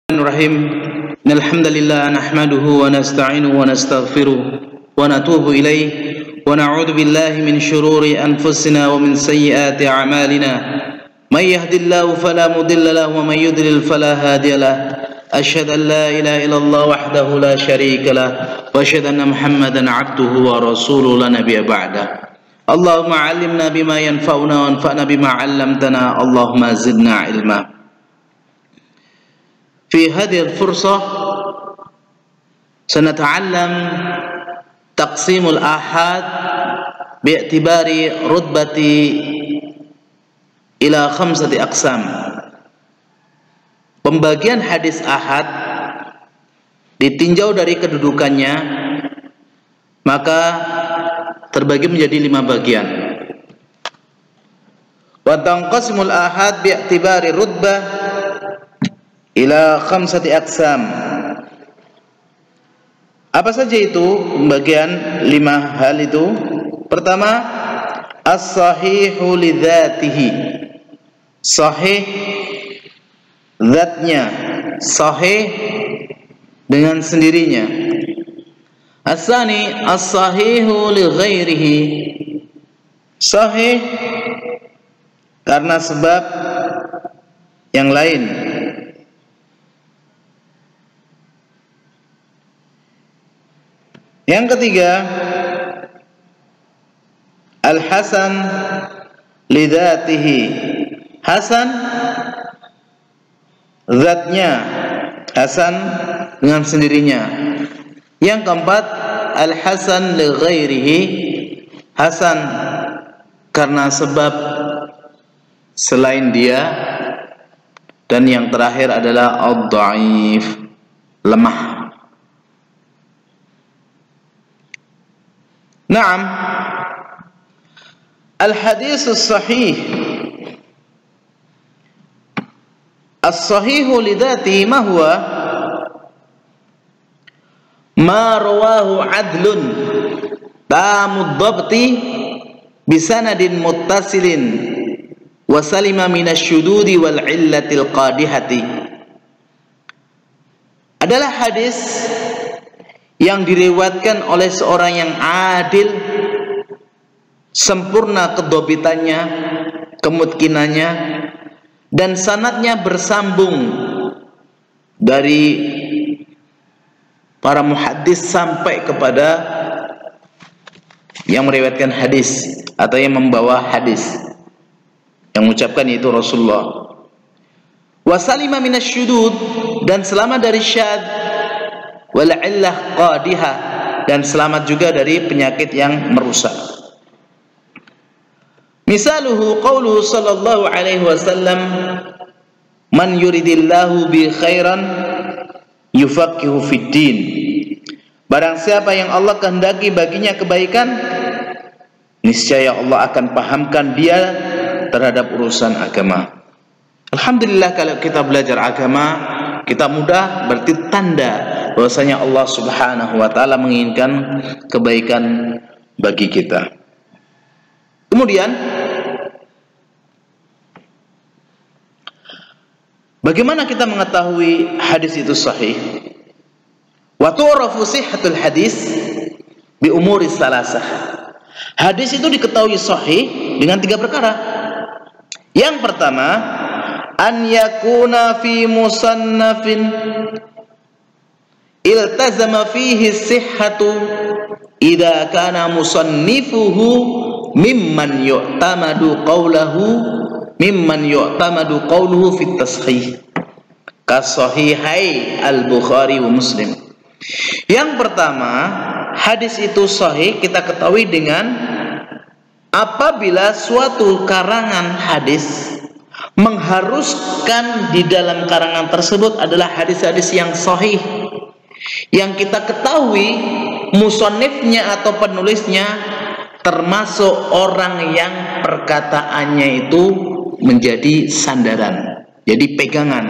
Bismillahirrahmanirrahim. Alhamdulillah nahmaduhu wa nasta'inuhu wa nastaghfiruh wa natubu ilayh wa na'udzu billahi min shururi anfusina wa min sayyiati a'malina. May yahdihillahu fala mudilla lahu wa may yudlil fala hadiya lahu. Asyhadu an la ilaha illallah wahdahu la syarika lahu wa asyhadu anna Muhammadan 'abduhu wa rasuluhu la nabiyya ba'da. Allahumma 'allimna bima yanfa'una wa anfa'na bima 'allamtana. Allahumma zidna ilma. في هذه الفرصة سنتعلم تقسيم الآحاد باعتبار رتبة إلى 5 أقسام. Pembagian hadis ahad ditinjau dari kedudukannya, maka terbagi menjadi 5 bagian. Wa tanqasimul ahad bi'tibari rutbah ila 5 aqsam. Apa saja itu pembagian 5 hal itu? Pertama, as-sahihu li dzatihi. Sahih zatnya, sahih dengan sendirinya. As-sani as-sahihu li ghairihi. Sahih karena sebab yang lain. Yang ketiga, al-hasan li dzatihi. Hasan zatnya, hasan dengan sendirinya. Yang keempat, al-hasan li ghairihi. Hasan karena sebab selain dia. Dan yang terakhir adalah ad-dhaif, lemah. Naam, al-hadis as-sahih. As-sahihu li dzatihi ma huwa? Ma rawahu 'adlun tamud dhabti bi sanadin muttasilin wa salima minasyududi wal illatil qadihati. Adalah hadis yang diriwayatkan oleh seorang yang adil, sempurna kedobitannya, kemutkinannya, dan sanadnya bersambung dari para muhaddis sampai kepada yang meriwayatkan hadis atau yang membawa hadis, yang mengucapkan itu Rasulullah. Wasalima minasyudud, dan selamat dari syadz, wal illah qadihah, dan selamat juga dari penyakit yang merusak. Misaluhu qauluhu sallallahu alaihi wasallam, man yuridillahu bi khairan yufaqihu fid din. Barang siapa yang Allah kehendaki baginya kebaikan, niscaya Allah akan pahamkan dia terhadap urusan agama. Alhamdulillah, kalau kita belajar agama kita mudah, berarti tanda bahwasanya Allah Subhanahu wa taala menginginkan kebaikan bagi kita. Kemudian, bagaimana kita mengetahui hadis itu sahih? Wa tu'rafu sihhatul hadis bi umuri salasah. Hadis itu diketahui sahih dengan 3 perkara. Yang pertama, an yakuna fi musannafin iltazama fihi sihhatu idza kana musannifuhu mimman yu'tamadu qawluhu fit tashih kasahihai al-Bukhari wa Muslim. Yang pertama, hadis itu sahih kita ketahui dengan apabila suatu karangan hadis mengharuskan di dalam karangan tersebut adalah hadis-hadis yang sahih, yang kita ketahui musannifnya atau penulisnya termasuk orang yang perkataannya itu menjadi sandaran, jadi pegangan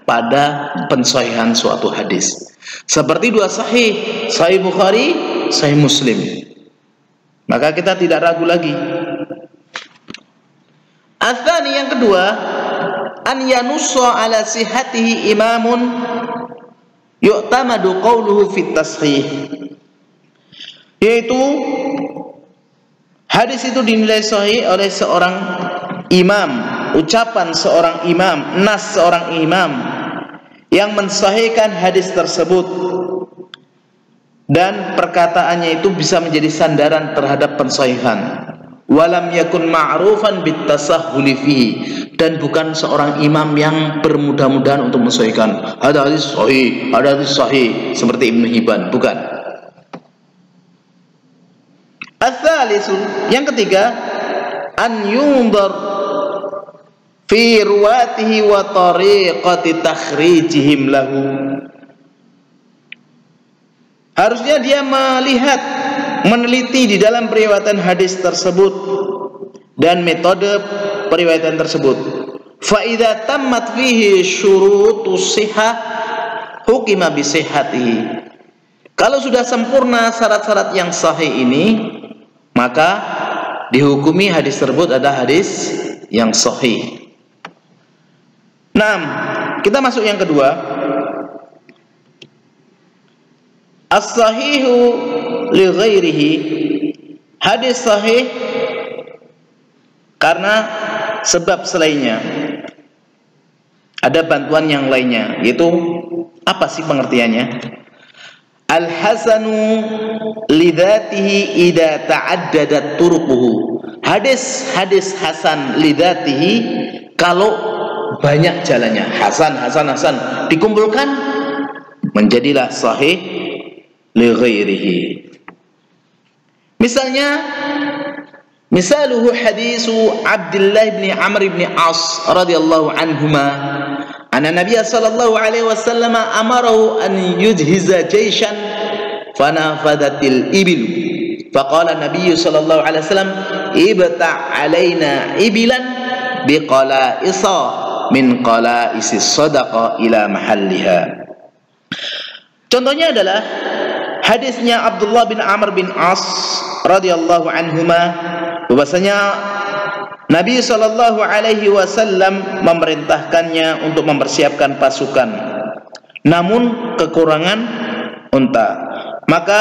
pada pensahihan suatu hadis. Seperti 2 sahih, Sahih Bukhari, Sahih Muslim. Maka kita tidak ragu lagi. Atsani, yang kedua, an yanussa ala sihhatihi imamun yu'tamadu qawluhu fit tashih, yaitu hadis itu dinilai sahih oleh seorang imam, ucapan seorang imam, nas seorang imam yang mensahihkan hadis tersebut, dan perkataannya itu bisa menjadi sandaran terhadap pensahihan. Walam yakun ma'rufan bitasahhuli fihi, dan bukan seorang imam yang bermudah-mudahan untuk mensahihkan ada hadis sahih, ada hadis sahih seperti Ibnu Hibban, bukan. Ats-tsalisu, yang ketiga, an yundar fi ruwatihi wa tariqati takhrijihim lahu. Harusnya dia melihat, meneliti di dalam periwayatan hadis tersebut dan metode periwayatan tersebut. Fa idza tammat fihi syurutus sihah hukima bi sihhatihi. Kalau sudah sempurna syarat-syarat yang sahih ini, maka dihukumi hadis tersebut adalah hadis yang sahih. Nah, kita masuk yang kedua. As-sahihu li ghairihi, hadis sahih karena sebab selainnya, ada bantuan yang lainnya, yaitu apa sih pengertiannya? Al-hasanu li dzatihi idza ta'addadat turuquhu, hadis hasan li dzatihi kalau banyak jalannya, hasan dikumpulkan menjadilah sahih li ghairihi. Misaluhu hadisu Abdullah bin Amr bin As radhiyallahu anhuma anna Nabiy sallallahu alaihi wasallam amarahu an yujhiza jayshan fanafadatil ibil faqala Nabiy sallallahu alaihi wasallam ibta' alaina ibilan biqala'isa min qala'isi sadaqah ila mahalliha. Contohnya adalah hadisnya Abdullah bin Amr bin As radhiyallahu anhuma, bahwasanya Nabi sallallahu alaihi wasallam memerintahkannya untuk mempersiapkan pasukan, namun kekurangan unta. Maka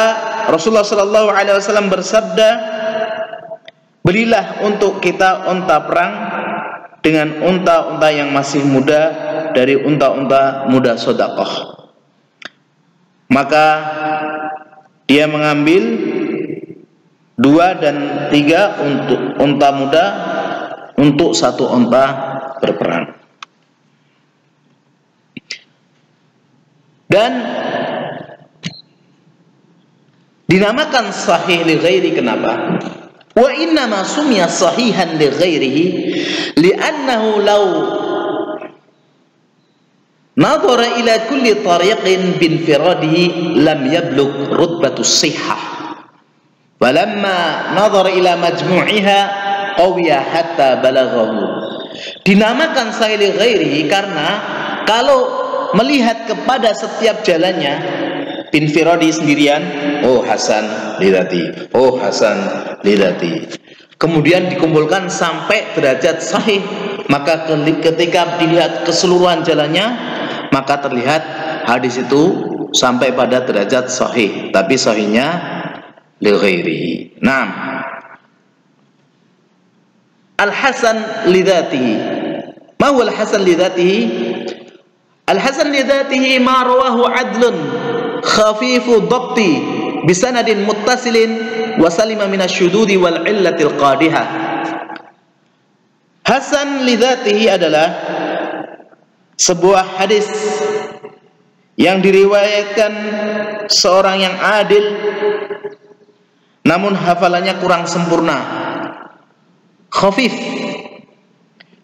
Rasulullah sallallahu alaihi wasallam bersabda, berilah untuk kita unta perang dengan unta-unta yang masih muda dari unta-unta muda sedekah. Maka dia mengambil 2 dan 3 untuk unta muda untuk 1 unta berperang. Dan dinamakan sahih li ghairi, kenapa? Wa innama sumiya sahihan li ghairihi li'annahu law nadhara ila kulli tariqin binfiradihi lam yablugh rutbatus sihhah, walamma nadhara ila majmu'iha qawiya hatta balaghahu. Dinamakan sahih li ghairihi karena kalau melihat kepada setiap jalannya, binfiradi sendirian, oh hasan lidati, oh hasan lidati, kemudian dikumpulkan sampai derajat sahih, maka ketika dilihat keseluruhan jalannya, maka terlihat hadis itu sampai pada derajat sahih, tapi sahihnya li ghairihi. Nah, al-hasan li dzatihi. Ma huwa al-hasan li dzatihi? Al-hasan li dzatihi ma rawahu adlun khafifu dhabti bisanadin muttasilin wa salima minasyududi wal illatil qadihah. Hasan li dzatihi adalah sebuah hadis yang diriwayatkan seorang yang adil namun hafalannya kurang sempurna, khafif,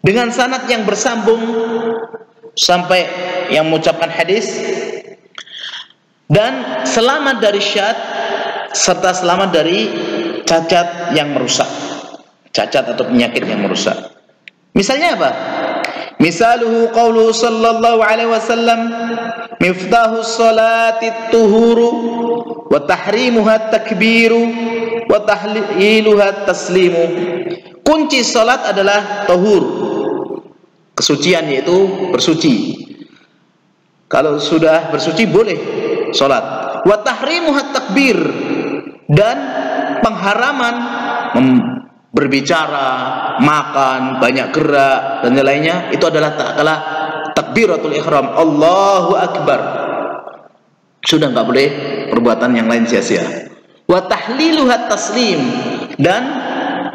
dengan sanad yang bersambung sampai yang mengucapkan hadis, dan selamat dari syad serta selamat dari cacat yang merusak, cacat atau penyakit yang merusak. Misalnya apa? Misaluhu qawluhu sallallahu alaihi wasallam miftahus salati tuhuru wa tahrimuha takbiru wa tahliluha taslimu. Kunci salat adalah tahur, kesucian, yaitu bersuci. Kalau sudah bersuci boleh sholat. Wa tahrimuhat takbir, dan pengharaman berbicara, makan, banyak gerak dan lainnya itu adalah tatkala takbiratul ihram, Allahu akbar. Sudah nggak boleh perbuatan yang lain sia-sia. Wa tahliluhat taslim, dan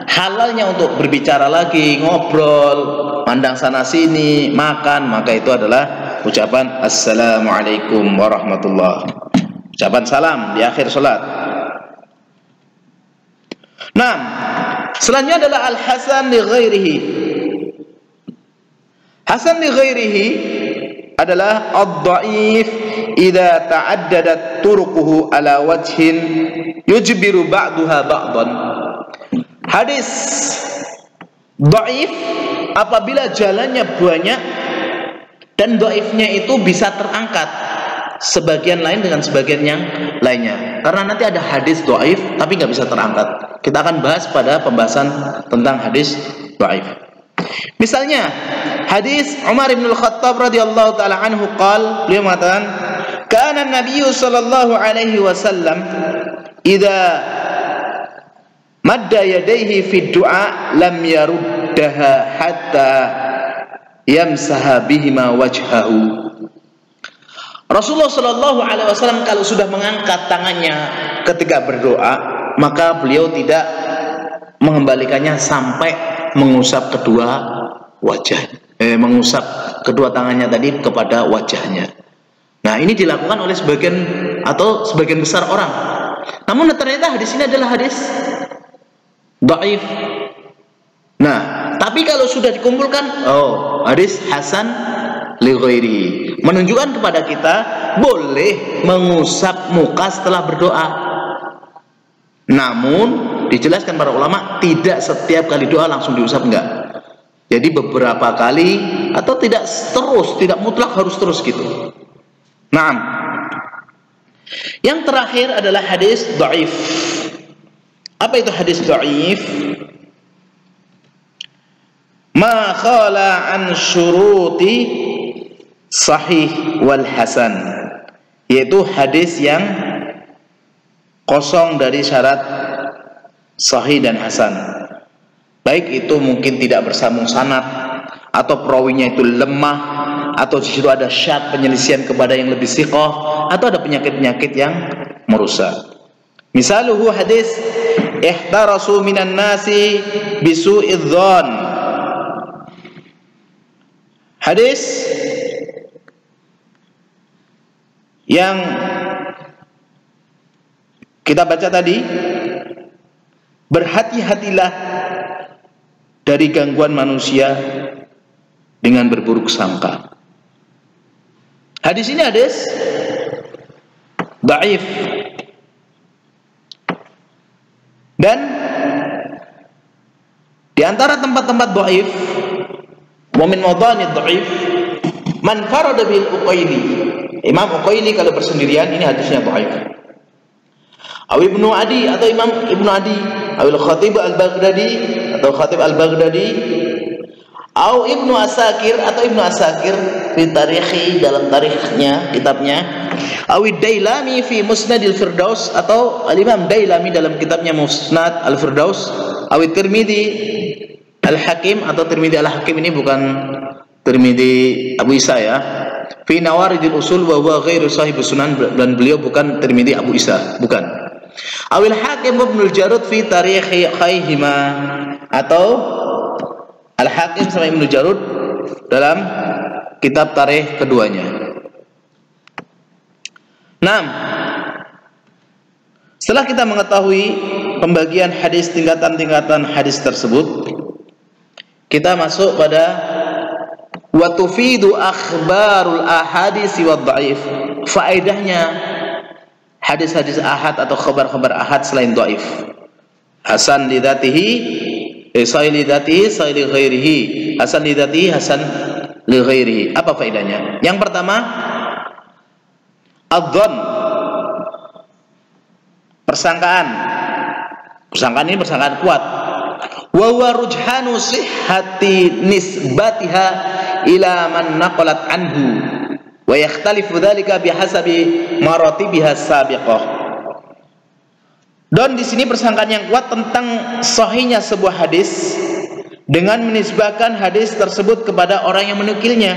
halalnya untuk berbicara lagi, ngobrol, pandang sana sini, makan, maka itu adalah ucapan assalamualaikum warahmatullah, ucapan salam di akhir salat. Nah, selanjutnya adalah al-hasan li ghairihi. Hasan li ghairihi adalah ad-dha'if idza ta'addadat turuquhu ala wajhin yujbiru ba'daha ba'dan. Hadis dhaif apabila jalannya banyak dan dhaifnya itu bisa terangkat sebagian lain dengan sebagian yang lainnya. Karena nanti ada hadis dhaif tapi nggak bisa terangkat. Kita akan bahas pada pembahasan tentang hadis dhaif. Misalnya hadis Umar bin Al-Khattab radhiyallahu taala anhu qala, beliau mengatakan, kana Nabi sallallahu alaihi wasallam idza madda yadayhi fi du'a lam yaruddaha hatta yamsaha bihima wajhahu. Rasulullah sallallahu alaihi wasallam kalau sudah mengangkat tangannya ketika berdoa, maka beliau tidak mengembalikannya sampai mengusap kedua wajah, mengusap kedua tangannya tadi kepada wajahnya. Nah, ini dilakukan oleh sebagian atau sebagian besar orang. Namun ternyata hadis ini adalah hadis dhaif. Nah, tapi kalau sudah dikumpulkan, oh, hadis hasan li ghairihi, menunjukkan kepada kita boleh mengusap muka setelah berdoa. Namun dijelaskan para ulama tidak setiap kali doa langsung diusap, enggak. Jadi beberapa kali atau tidak terus, tidak mutlak harus terus gitu. Naam. Yang terakhir adalah hadis dhaif. Apa itu hadis dhaif? Ma khala an syuruti sahih wal hasan, yaitu hadis yang kosong dari syarat sahih dan hasan. Baik itu mungkin tidak bersambung sanad, atau perawinya itu lemah, atau di situ ada syad, penyelisihan kepada yang lebih siqah, atau ada penyakit-penyakit yang merusak. Misaluhu hadis ihtarasu minan nasi bisu'idz dzan. Hadis yang kita baca tadi, berhati-hatilah dari gangguan manusia dengan berburuk sangka. Hadis ini hadis dhaif. Dan di antara tempat-tempat dhaif, wa min madhanid dhaif man farada bil Uqaili. Imam Uqaili kalau bersendirian ini hadisnya dhaif. Aw Ibnu Adi atau Imam Ibnu Adi, Awil Khatib Al-Baghdadi atau Khatib Al-Baghdadi, Aw Ibnu Asakir atau Ibnu Asakir fi tarikhi, dalam tarikhnya, kitabnya, Aw Dailami fi Musnadil Firdaus atau Al-Imam Dailami dalam kitabnya Musnad Al-Firdaus, Aw Tirmidzi Al-Hakim atau Tirmidzi Al-Hakim ini bukan Tirmidzi Abu Isa ya, fi Nawaridil Usul wa huwa ghairu sahibus sunan, dan beliau bukan Tirmidzi Abu Isa, bukan. Awil Hakim Ibnul Jarud fi tarikhi khaihima, atau Al-Hakim sama Ibnu Jarud dalam kitab tarikh keduanya. 6. Setelah kita mengetahui pembagian hadis, tingkatan-tingkatan hadis tersebut, kita masuk pada wa tufidu akhbarul ahadits wa dhaif. Faedahnya hadis-hadis ahad atau khabar-khabar ahad selain dhaif. Hasan li dzatihi, sahih li dzatihi, sahih li ghairihi, hasan li dzatihi, hasan li ghairihi. Apa faedahnya? Yang pertama, adzan, persangkaan. Persangkaan ini persangkaan kuat. Wa huwa rujhanu sihhati nisbatiha ila man naqalat anhu Wa yakhtalifu dzalika bihasabi maratibiha sabiqah. Dan di sini persangkaan yang kuat tentang sahihnya sebuah hadis dengan menisbahkan hadis tersebut kepada orang yang menukilnya.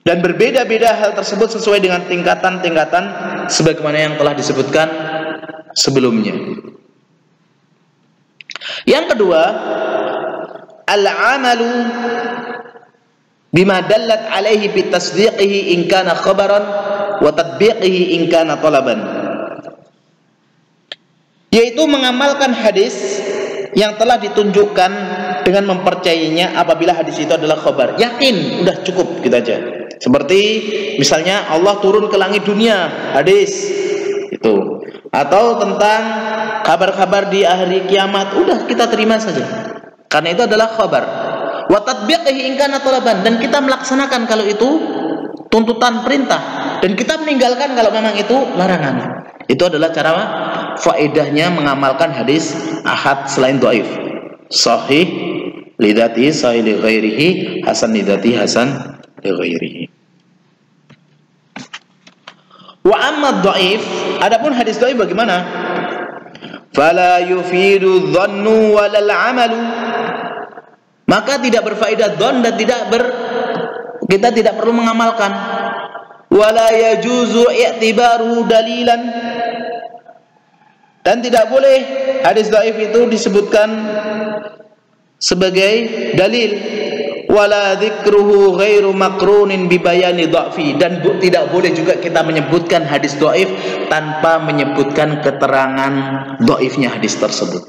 Dan berbeda-beda hal tersebut sesuai dengan tingkatan-tingkatan sebagaimana yang telah disebutkan sebelumnya. Yang kedua, al-amalu bima dallat alaihi bitasdiqihi in kana khabaran wa tatbiqihi in kana talaban, yaitu mengamalkan hadis yang telah ditunjukkan dengan mempercayainya apabila hadis itu adalah khabar. Yakin, udah cukup gitu aja. Seperti misalnya Allah turun ke langit dunia, hadis itu, atau tentang kabar-kabar di hari kiamat, udah kita terima saja karena itu adalah khabar. Wa tatbiqihi in kana talaban, dan kita melaksanakan kalau itu tuntutan perintah, dan kita meninggalkan kalau memang itu larangan. Itu adalah cara faedahnya mengamalkan hadis ahad selain dhaif. Sahih lidzatihi, sahih li ghairihi, hasan lidzatihi, hasan li ghairihi. Wa amma dhaif, adapun hadis dhaif bagaimana? Fala yufidu dhannu walal amalu, maka tidak berfaedah dhon dan kita tidak perlu mengamalkan. Wala yajuzu i'tibaruhu dalilan, dan tidak boleh hadis dhaif itu disebutkan sebagai dalil. Wala dzikruhu ghairu maqrunin bi bayani dha'fi, dan tidak boleh juga kita menyebutkan hadis dhaif tanpa menyebutkan keterangan dhaifnya hadis tersebut.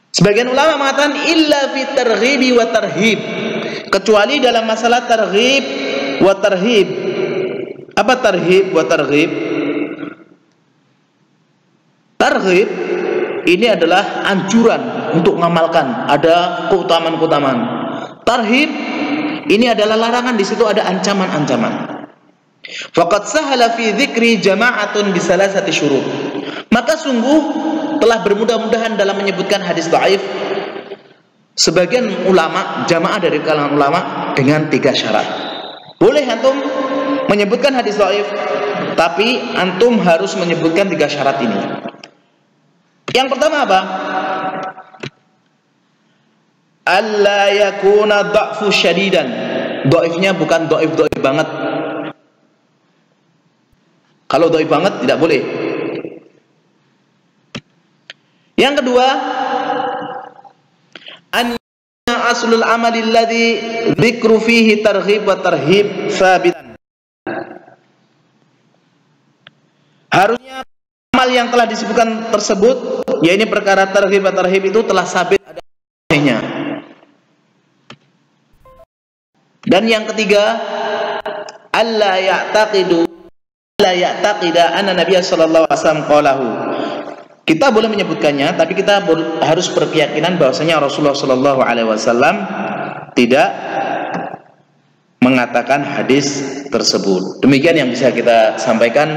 Sebagian ulama mengatakan illa fi targhibi wa tarhib, kecuali dalam masalah targhib wa tarhib. Apa tarhib wa targhib? Targhib ini adalah anjuran untuk mengamalkan, ada keutamaan-keutamaan. Tarhib ini adalah larangan, di situ ada ancaman-ancaman. Faqad sahala fi dzikri jama'atun bi salasati syurut, maka sungguh telah bermudah-mudahan dalam menyebutkan hadis dhaif sebagian ulama, jamaah dari kalangan ulama, dengan 3 syarat. Boleh antum menyebutkan hadis dhaif, tapi antum harus menyebutkan 3 syarat ini. Yang pertama apa? Alla yakuna dha'fu syadidan, dhaifnya bukan dhaif banget. Kalau dhaif banget tidak boleh. Yang kedua, an aslul amali alladhi dzikru fihi targhib wa tarhib tsabitan, harusnya amal yang telah disebutkan tersebut, ya ini perkara targhib wa tarhib itu telah sabit ada hadisnya. Dan yang ketiga, alla ya'taqida anna Nabiy sallallahu alaihi wasallam qalahu, kita boleh menyebutkannya, tapi kita harus berkeyakinan bahwasanya Rasulullah sallallahu alaihi wasallam tidak mengatakan hadis tersebut. Demikian yang bisa kita sampaikan,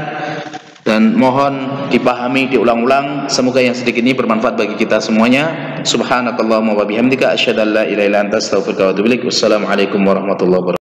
dan mohon dipahami, diulang-ulang. Semoga yang sedikit ini bermanfaat bagi kita semuanya. Subhanakallahumma wa bihamdika asyhadu an la ilaha illa anta astaghfiruka wa atubu ilaik. Wassalamualaikum warahmatullahi wabarakatuh.